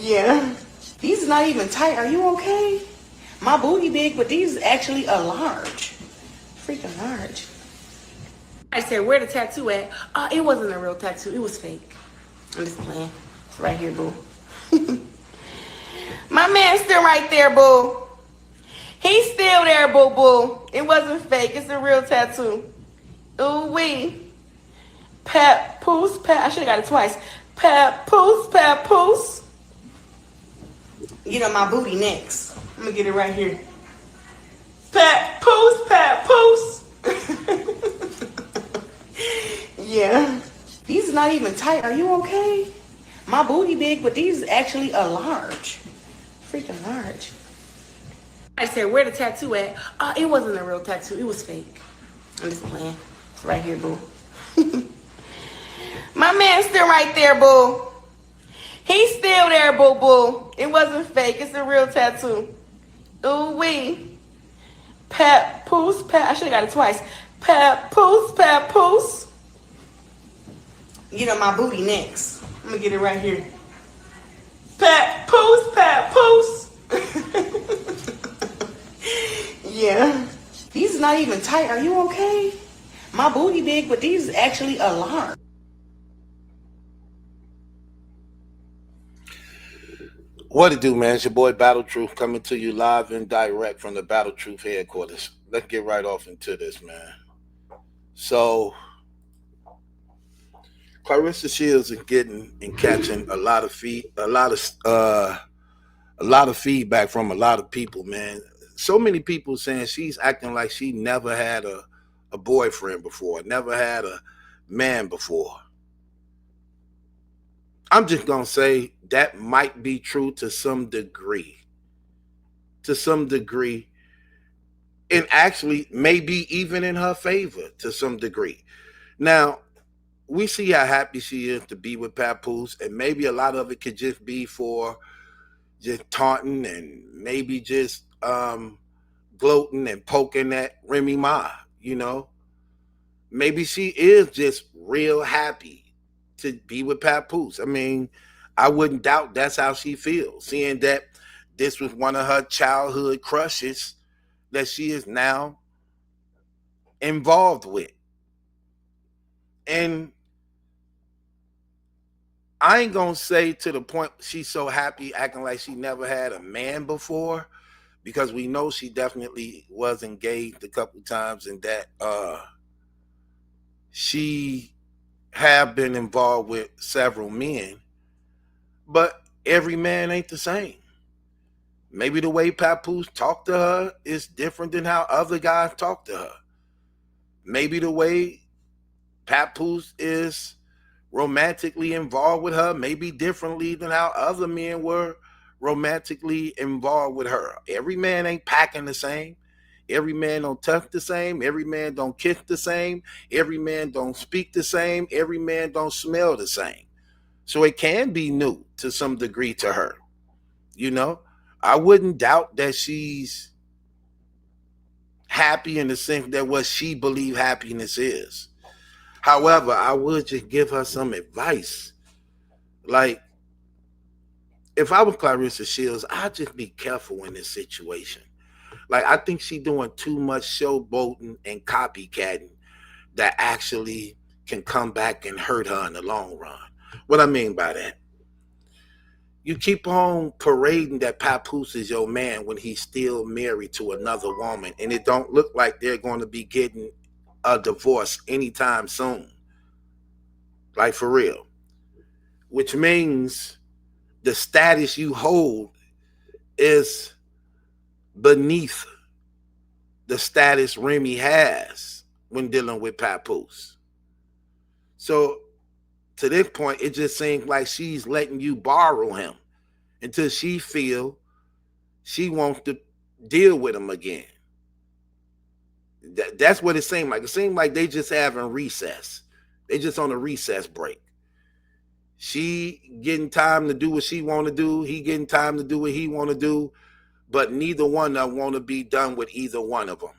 Yeah. These not even tight. Are you okay? My booty big, but these actually are large. Freaking large. I said, where the tattoo at? It wasn't a real tattoo. It was fake. I'm just playing. It's right here, boo. My man's still right there, boo. He's still there, boo boo. It wasn't fake. It's a real tattoo. Ooh wee. Papoose. I should have got it twice. Papoose. Get on my booty next. I'm gonna get it right here. Papoose. Yeah. These not even tight. Are you okay? My booty big, but these actually are large. Freaking large. I said, where the tattoo at? It wasn't a real tattoo. It was fake. I'm just playing. It's right here, boo. My man's still right there, boo. He's still there, boo boo. It wasn't fake. It's a real tattoo. Ooh wee. Papoose. I should have got it twice. Papoose. Get on my booty next. I'm gonna get it right here. Papoose. Yeah. These not even tight. Are you okay? My booty big, but these actually are large. What it do, man? It's your boy Battle Truth coming to you live and direct from the Battle Truth headquarters. Let's get right off into this, man. So, Claressa Shields is getting and catching a lot of feedback from a lot of people, man. So many people saying she's acting like she never had a boyfriend before, never had a man before. I'm just going to say that might be true to some degree. And actually, maybe even in her favor to some degree. Now, we see how happy she is to be with Papoose, and maybe a lot of it could just be for just taunting and maybe just gloating and poking at Remy Ma, you know. Maybe she is just real happy to be with Papoose. I mean, I wouldn't doubt that's how she feels, seeing that this was one of her childhood crushes that she is now involved with. And I ain't gonna say to the point she's so happy acting like she never had a man before, because we know she definitely was engaged a couple times and that she have been involved with several men, but every man ain't the same. Maybe the way Papoose talked to her is different than how other guys talk to her. Maybe the way Papoose is romantically involved with her may be differently than how other men were romantically involved with her. Every man ain't packing the same. Every man don't touch the same. Every man don't kiss the same. Every man don't speak the same. Every man don't smell the same. So it can be new to some degree to her. You know, I wouldn't doubt that she's happy in the sense that what she believes happiness is. However, I would just give her some advice. Like, if I was Claressa Shields, I'd just be careful in this situation. Like, I think she's doing too much showboating and copycatting that actually can come back and hurt her in the long run. What I mean by that, you keep on parading that Papoose is your man when he's still married to another woman, and it don't look like they're going to be getting a divorce anytime soon. Like, for real. Which means the status you hold is beneath the status Remy has when dealing with Papoose. So to this point, it just seems like she's letting you borrow him until she feel she wants to deal with him again. That's what it seemed like. It seemed like they just having recess. They just on a recess break. She getting time to do what she want to do. He getting time to do what he want to do. But neither one of them want to be done with either one of them.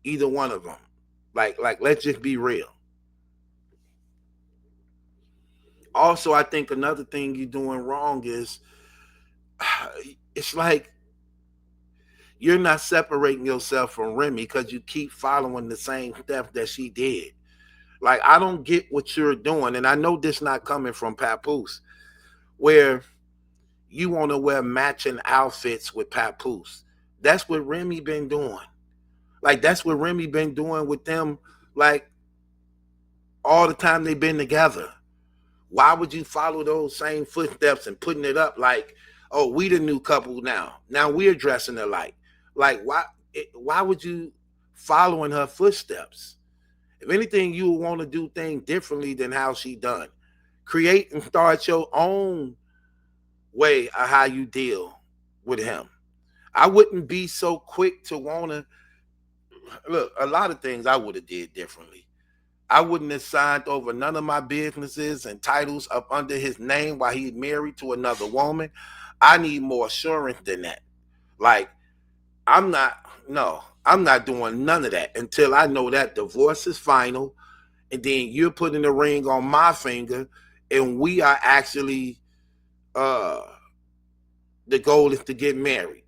Either one of them. Like, let's just be real. Also, I think another thing you're doing wrong is it's like you're not separating yourself from Remy because you keep following the same stuff that she did. Like, I don't get what you're doing, and I know this not coming from Papoose, where you want to wear matching outfits with Papoose. That's what Remy been doing. Like, that's what Remy been doing with them, like, all the time they've been together. Why would you follow those same footsteps and putting it up like, oh, we the new couple now. Now we're dressing alike. Like, why would you follow in her footsteps? If anything, you would want to do things differently than how she done. Create and start your own way of how you deal with him. I wouldn't be so quick to want to look. A lot of things I would have did differently. I wouldn't have signed over none of my businesses and titles up under his name while he's married to another woman. I need more assurance than that. Like, I'm not, no, I'm not doing none of that until I know that divorce is final. And then you're putting the ring on my finger and we are actually, uh, the goal is to get married.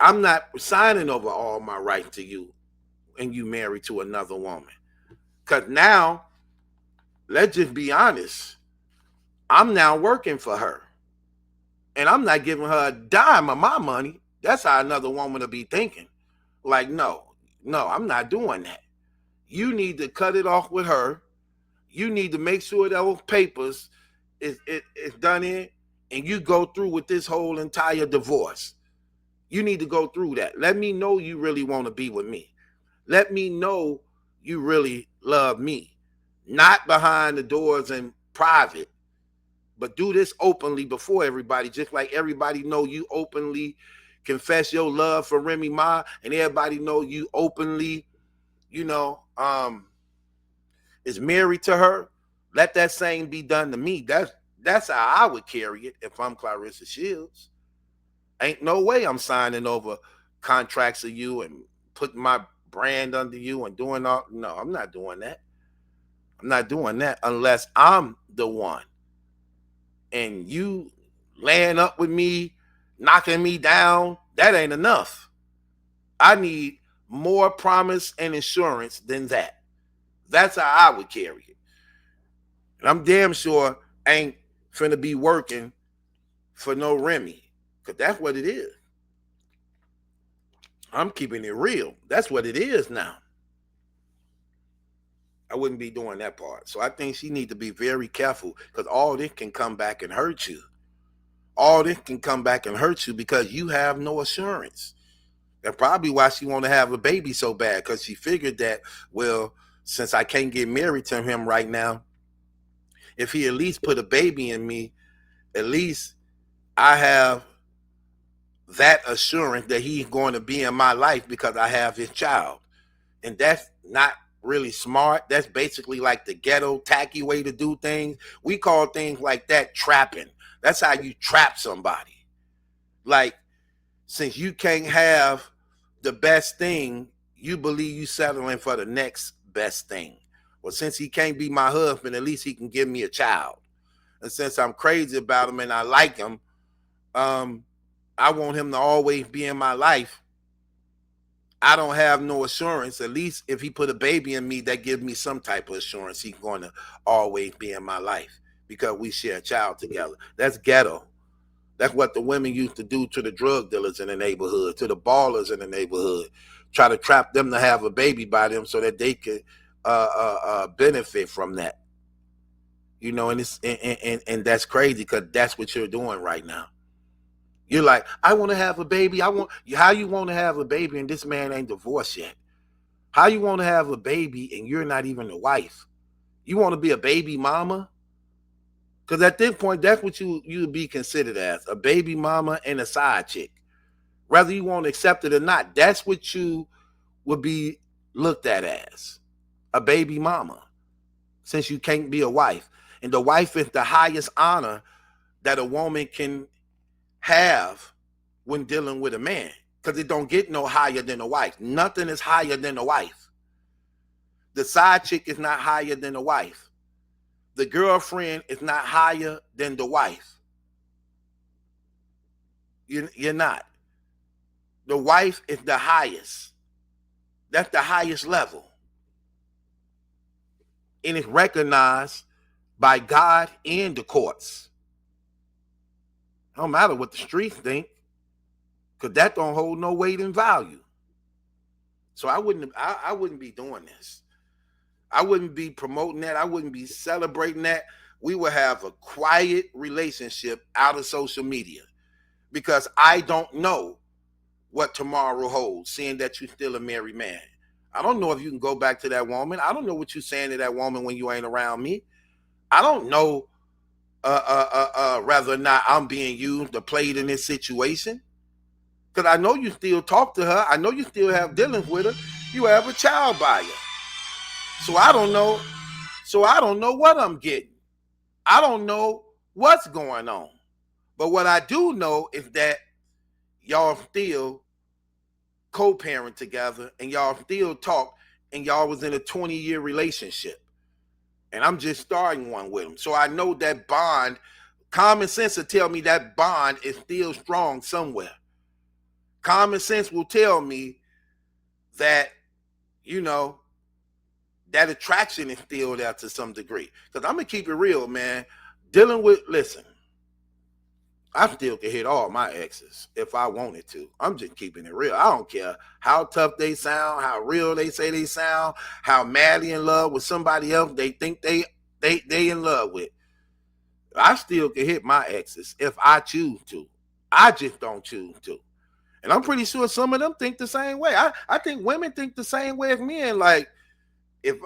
I'm not signing over all my rights to you and you married to another woman. Because now, let's just be honest, I'm now working for her. And I'm not giving her a dime of my money. That's how another woman will be thinking. Like, no, I'm not doing that. You need to cut it off with her. You need to make sure those papers is done in, and you go through with this whole entire divorce. You need to go through that. Let me know you really want to be with me. Let me know you really love me. Not behind the doors and private, but do this openly before everybody, just like everybody know you openly confess your love for Remy Ma, and everybody know you openly, you know, is married to her. Let that same be done to me. That's how I would carry it if I'm Claressa Shields. Ain't no way I'm signing over contracts of you and putting my brand under you and doing all. No, I'm not doing that. I'm not doing that unless I'm the one. And you laying up with me, knocking me down, that ain't enough. I need more promise and insurance than that. That's how I would carry it. And I'm damn sure ain't finna be working for no Remy, because that's what it is. I'm keeping it real. That's what it is now. I wouldn't be doing that part. So I think she need to be very careful, because all this can come back and hurt you. All this can come back and hurt you because you have no assurance. That's probably why she want to have a baby so bad, because she figured that, well, since I can't get married to him right now, if he at least put a baby in me, at least I have that assurance that he's going to be in my life because I have his child. And that's not really smart. That's basically like the ghetto, tacky way to do things. We call things like that trapping. That's how you trap somebody. Like, since you can't have the best thing, you believe you settling for the next best thing. Well, since he can't be my husband, at least he can give me a child. And since I'm crazy about him and I like him, I want him to always be in my life. I don't have no assurance. At least if he put a baby in me, that gives me some type of assurance he's going to always be in my life because we share a child together. That's ghetto. That's what the women used to do to the drug dealers in the neighborhood, to the ballers in the neighborhood. Try to trap them to have a baby by them so that they could benefit from that. You know, and it's and that's crazy because that's what you're doing right now. You're like, I want to have a baby. How you want to have a baby and this man ain't divorced yet? How you want to have a baby and you're not even the wife? You want to be a baby mama? Because at this point, that's what you would be considered as, a baby mama and a side chick. Whether you want to accept it or not, that's what you would be looked at as, a baby mama, since you can't be a wife. And the wife is the highest honor that a woman can have when dealing with a man, because it don't get no higher than a wife. Nothing is higher than a wife. The side chick is not higher than a wife. The girlfriend is not higher than the wife. You're not. The wife is the highest. That's the highest level. And it's recognized by God and the courts. It don't matter what the streets think, because that don't hold no weight and value. So I wouldn't be doing this. I wouldn't be promoting that. I wouldn't be celebrating that. We would have a quiet relationship out of social media, because I don't know what tomorrow holds, seeing that you're still a married man. I don't know if you can go back to that woman. I don't know what you're saying to that woman when you ain't around me. I don't know whether or not I'm being used or played in this situation. Because I know you still talk to her. I know you still have dealings with her. You have a child by her. So I don't know. So I don't know what I'm getting. I don't know what's going on. But what I do know is that y'all still co-parent together, and y'all still talk, and y'all was in a 20-year relationship. And I'm just starting one with him. So I know that bond, common sense will tell me that bond is still strong somewhere. Common sense will tell me that, that attraction is still there to some degree. Because I'm going to keep it real, man. Listen, I still can hit all my exes if I wanted to. I'm just keeping it real. I don't care how tough they sound, how real they say they sound, how madly in love with somebody else they think they in love with. I still can hit my exes if I choose to. I just don't choose to. And I'm pretty sure some of them think the same way. I think women think the same way as men. Like, if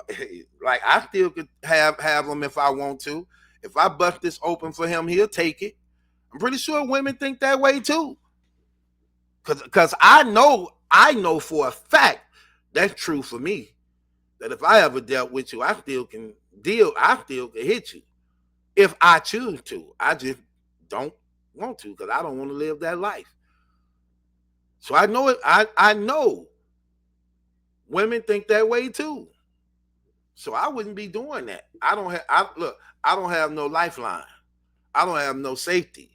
like I still could have them if I want to. If I bust this open for him, he'll take it. I'm pretty sure women think that way too. Cause I know for a fact that's true for me. That if I ever dealt with you, I still can hit you if I choose to. I just don't want to, because I don't want to live that life. So I know it. I know women think that way too. So I wouldn't be doing that. I don't have no lifeline. I don't have no safety.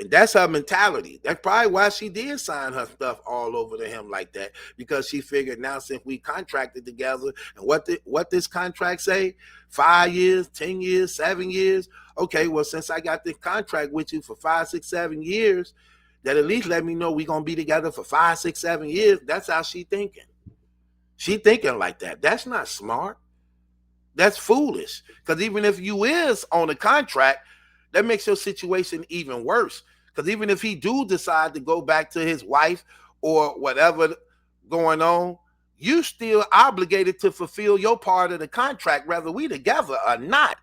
And that's her mentality. That's probably why she did sign her stuff all over to him like that, because she figured, now since we contracted together, and what this contract say, 5 years, 10 years, 7 years. Okay, well, since I got this contract with you for 5, 6, 7 years, that at least let me know we gonna be together for 5, 6, 7 years. That's how she thinking. She thinking like that. That's not smart. That's foolish. Because even if you is on a contract, that makes your situation even worse. Because even if he do decide to go back to his wife or whatever going on, you still obligated to fulfill your part of the contract, whether we together or not.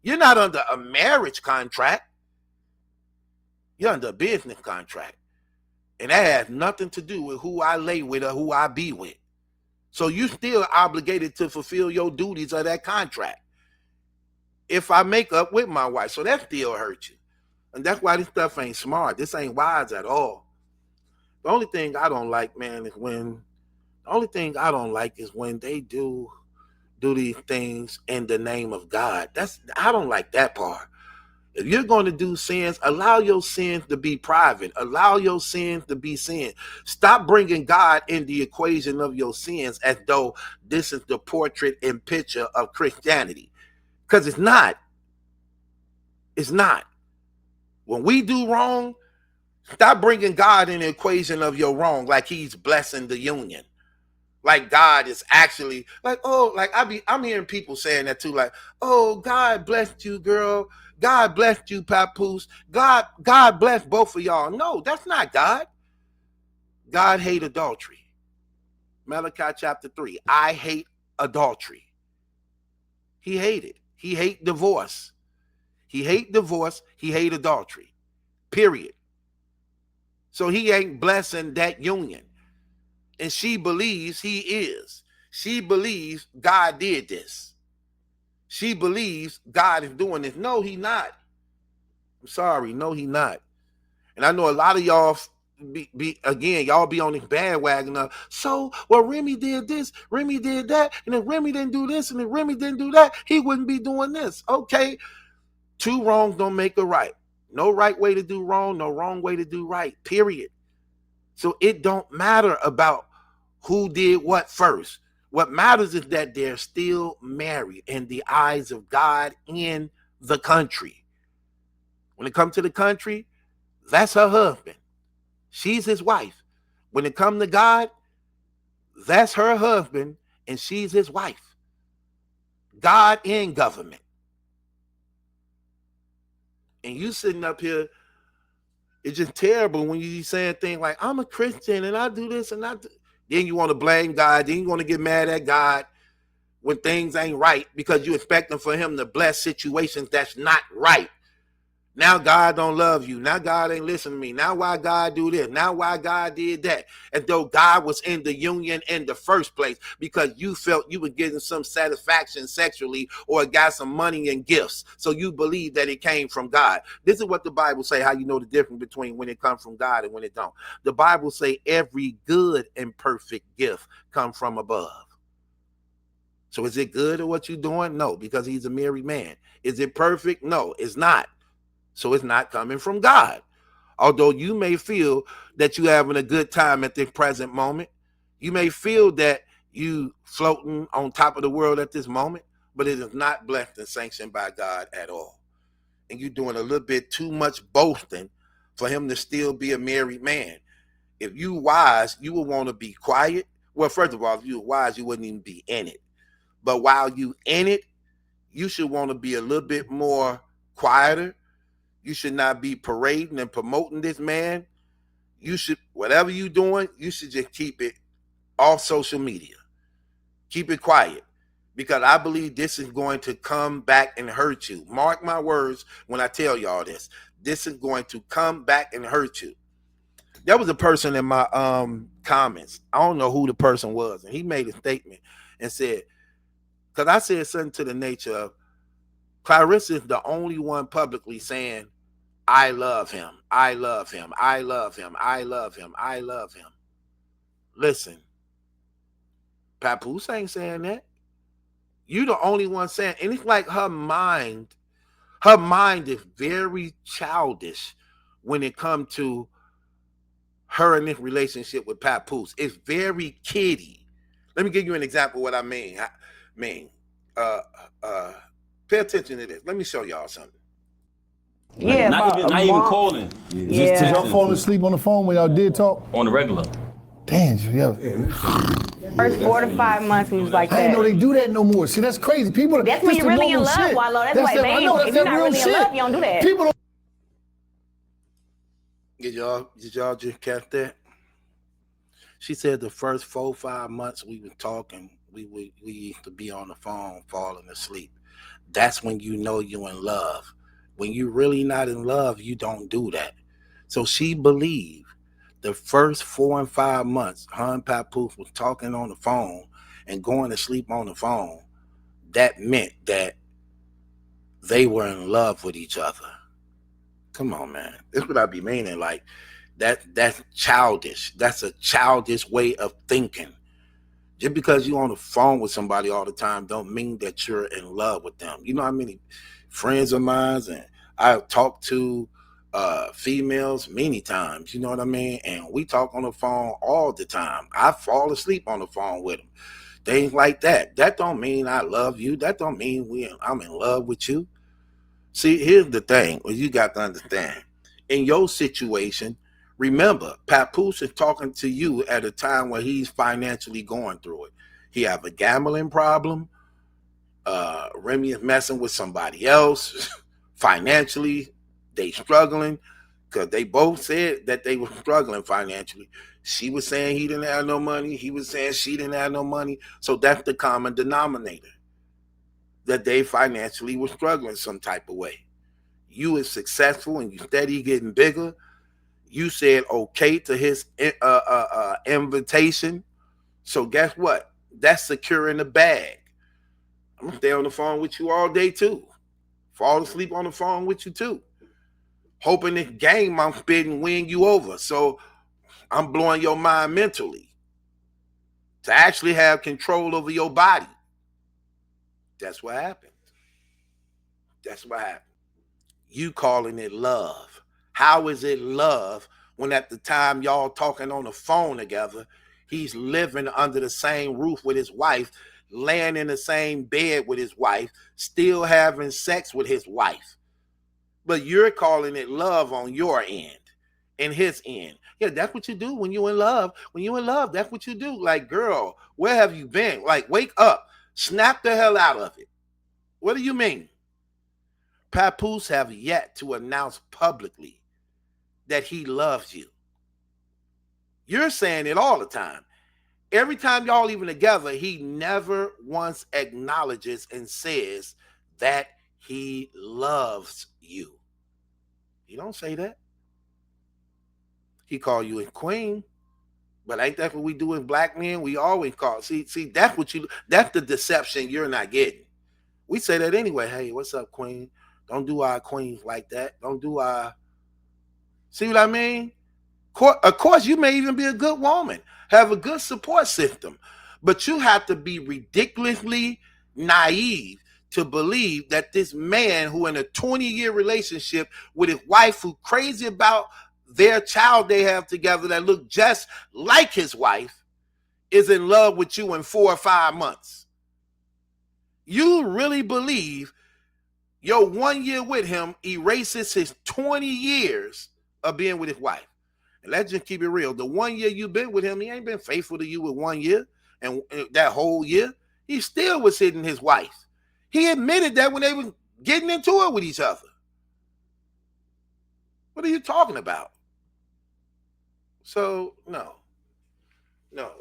You're not under a marriage contract. You're under a business contract. And that has nothing to do with who I lay with or who I be with. So you still obligated to fulfill your duties of that contract if I make up with my wife. So that still hurts you. And that's why this stuff ain't smart. This ain't wise at all. The only thing I don't like, man, is when they do these things in the name of God. I don't like that part. If you're going to do sins, allow your sins to be private. Allow your sins to be sin. Stop bringing God in the equation of your sins as though this is the portrait and picture of Christianity. Because it's not. It's not. When we do wrong, stop bringing God in the equation of your wrong like he's blessing the union. Like God is actually like, oh, like I'm hearing people saying that too, like, oh, God blessed you, girl. God blessed you, Papoose. God blessed both of y'all. No, that's not God. God hate adultery. Malachi chapter 3. I hate adultery. He hate it. He hate divorce. He hate divorce. He hate adultery. Period. So he ain't blessing that union. And she believes he is. She believes God did this. She believes God is doing this. No, he not. I'm sorry. No, he not. And I know a lot of y'all y'all be on this bandwagon of, so, well, Remy did this, Remy did that, and if Remy didn't do this, and if Remy didn't do that, he wouldn't be doing this. Okay, two wrongs don't make a right. No right way to do wrong, no wrong way to do right, period. So it don't matter about who did what first. What matters is that they're still married in the eyes of God in the country. When it comes to the country, that's her husband. She's his wife. When it comes to God, that's her husband and she's his wife. God in government. And you sitting up here, it's just terrible when you saying things like, I'm a Christian and I do this and I do. Then you want to blame God. Then you want to get mad at God when things ain't right because you expecting for him to bless situations that's not right. Now God don't love you. Now God ain't listening to me. Now why God do this? Now why God did that? And though God was in the union in the first place because you felt you were getting some satisfaction sexually or got some money and gifts. So you believe that it came from God. This is what the Bible say, how you know the difference between when it comes from God and when it don't. The Bible say every good and perfect gift come from above. So is it good or what you doing? No, because he's a married man. Is it perfect? No, it's not. So it's not coming from God. Although you may feel that you're having a good time at this present moment. You may feel that you floating on top of the world at this moment, but it is not blessed and sanctioned by God at all. And you're doing a little bit too much boasting for him to still be a married man. If you wise, you would want to be quiet. Well, first of all, if you were wise, you wouldn't even be in it. But while you in it, you should want to be a little bit more quieter. You should not be parading and promoting this man. You should, whatever you're doing, you should just keep it off social media. Keep it quiet. Because I believe this is going to come back and hurt you. Mark my words when I tell y'all this. This is going to come back and hurt you. There was a person in my comments. I don't know who the person was. And he made a statement and said, because I said something to the nature of, Claressa is the only one publicly saying, I love him. I love him. I love him. I love him. I love him. Listen, Papoose ain't saying that. You the only one saying, and it's like her mind is very childish when it comes to her and this relationship with Papoose. It's very kiddie. Let me give you an example of what I mean. Uh, uh, pay attention to this. Let me show y'all something. Yeah, not even calling. Yeah. Just Y'all texting. fall asleep on the phone when y'all did talk? On the regular. Damn, yeah. First 4 to 5 months, we was like I didn't know that. they do that no more. See, that's crazy. People, That's when this you're the really in normal love, shit. Wallow. That's like, that, I know, babe, that's if you're that not real really in shit. love, you don't do that. People don't. Did y'all just catch that? She said the first 4 or 5 months we were talking, we used to be on the phone falling asleep. That's when you know you're in love. When you're really not in love, you don't do that. So she believed the first 4 and 5 months, her and Papoose was talking on the phone and going to sleep on the phone. That meant that they were in love with each other. Come on, man. This what I be meaning. Like that's childish. That's a childish way of thinking. Just because you're on the phone with somebody all the time don't mean that you're in love with them. You know how many friends of mine and I've talked to females many times, you know what I mean? And we talk on the phone all the time. I fall asleep on the phone with them. Things like that. That don't mean I love you. That don't mean I'm in love with you. See, here's the thing. Well, you got to understand. In your situation, remember, Papoose is talking to you at a time where he's financially going through it. He have a gambling problem. Remy is messing with somebody else. Financially, they struggling because they both said that they were struggling financially. She was saying he didn't have no money. He was saying she didn't have no money. So that's the common denominator, that they financially were struggling some type of way. You is successful and you steady getting bigger. You said okay to his invitation. So guess what? That's secure in the bag. I'm gonna stay on the phone with you all day too. Fall asleep on the phone with you too. Hoping this game I'm spitting win you over. So I'm blowing your mind mentally to actually have control over your body. That's what happened. That's what happened. You calling it love. How is it love when at the time y'all talking on the phone together, he's living under the same roof with his wife, laying in the same bed with his wife, still having sex with his wife? But you're calling it love on your end and his end. Yeah, that's what you do when you're in love. When you're in love, that's what you do. Like, girl, where have you been? Like, wake up. Snap the hell out of it. What do you mean? Papoose have yet to announce publicly that he loves you. You're saying it all the time. Every time y'all even together, he never once acknowledges and says that he loves you. He don't say that. He call you a queen, but ain't that what we do as black men? We always call. See, that's the deception you're not getting. We say that anyway. Hey, what's up, queen? Don't do our queens like that. Don't do our... See what I mean? Of course, you may even be a good woman, have a good support system, but you have to be ridiculously naive to believe that this man who in a 20-year relationship with his wife, who crazy about their child they have together that look just like his wife, is in love with you in 4 or 5 months. You really believe your 1 year with him erases his 20 years of being with his wife? And let's just keep it real. The 1 year you've been with him, he ain't been faithful to you with 1 year. And that whole year, he still was hitting his wife. He admitted that when they were getting into it with each other. What are you talking about? So, no,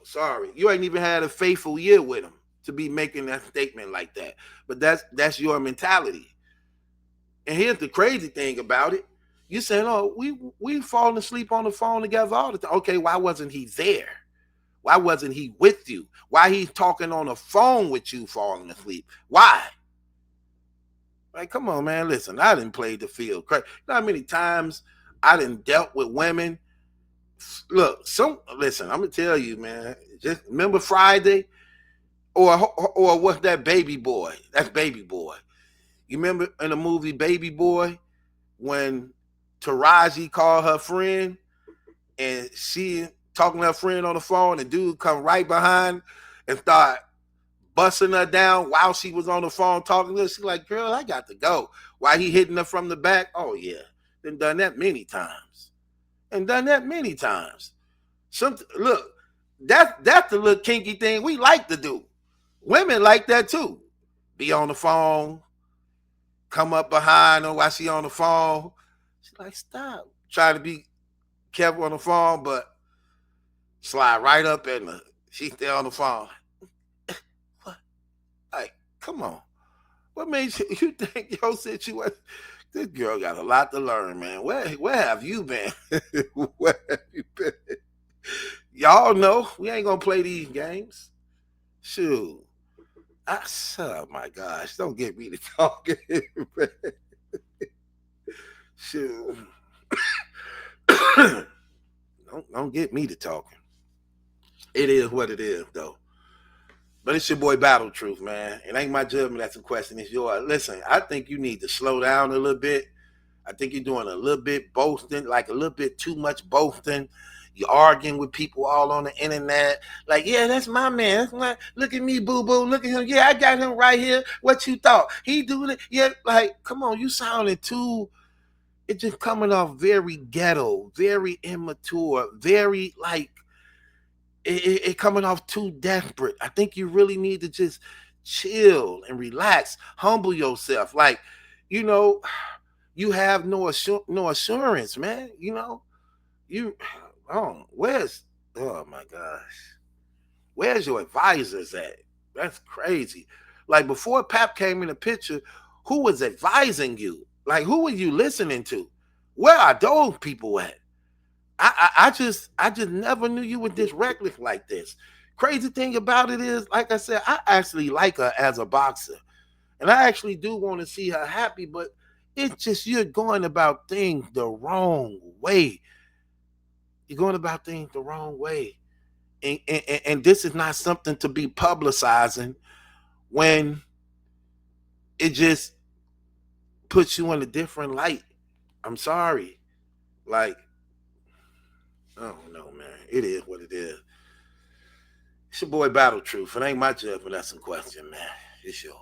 sorry. You ain't even had a faithful year with him to be making that statement like that. But that's your mentality. And here's the crazy thing about it. You saying, oh, we falling asleep on the phone together all the time. Okay, why wasn't he there? Why wasn't he with you? Why he talking on the phone with you falling asleep? Why? Like, come on, man. Listen, I didn't play the field. You know how many times I done dealt with women? Look, listen, I'm going to tell you, man. Just remember Friday? Or what's that Baby Boy? That's Baby Boy. You remember in the movie Baby Boy when Taraji called her friend and she talking to her friend on the phone, and dude come right behind and start busting her down while she was on the phone talking to her? She's like, girl, I got to go. Why he hitting her from the back? Oh, yeah. Been done that many times. Look, that's the little kinky thing we like to do. Women like that too. Be on the phone, come up behind her while she on the phone. She's like, stop. Try to be careful on the phone, but slide right up in her. She's still on the phone. What? Like, come on. What made you think your situation? This girl got a lot to learn, man. Where have you been? Where have you been? Y'all know we ain't gonna play these games. Shoot. Oh my gosh, don't get me to talking. Shoot. Don't get me to talking. It is what it is, though. But it's your boy Battle Truth, man. It ain't my judgment that's a question. It's yours. Listen, I think you need to slow down a little bit. I think you're doing a little bit boasting, like a little bit too much boasting. You're arguing with people all on the internet. Like, yeah, that's my man. That's my, look at me, boo-boo. Look at him. Yeah, I got him right here. What you thought? He doing it? Yeah, like, come on. You sounding too... It's just coming off very ghetto, very immature, very like... It coming off too desperate. I think you really need to just chill and relax. Humble yourself. Like, you know, you have no assurance, man. You know, oh my gosh. Where's your advisors at? That's crazy. Like, before Pap came in the picture, who was advising you? Like, who were you listening to? Where are those people at? I just never knew you were this reckless like this. Crazy thing about it is, like I said, I actually like her as a boxer. And I actually do want to see her happy, but it's just you're going about things the wrong way. You're going about things the wrong way. And this is not something to be publicizing when it just puts you in a different light. I'm sorry. Like, I don't know, man. It is what it is. It's your boy Battle Truth. It ain't my job, but that's some question, man. It's yours.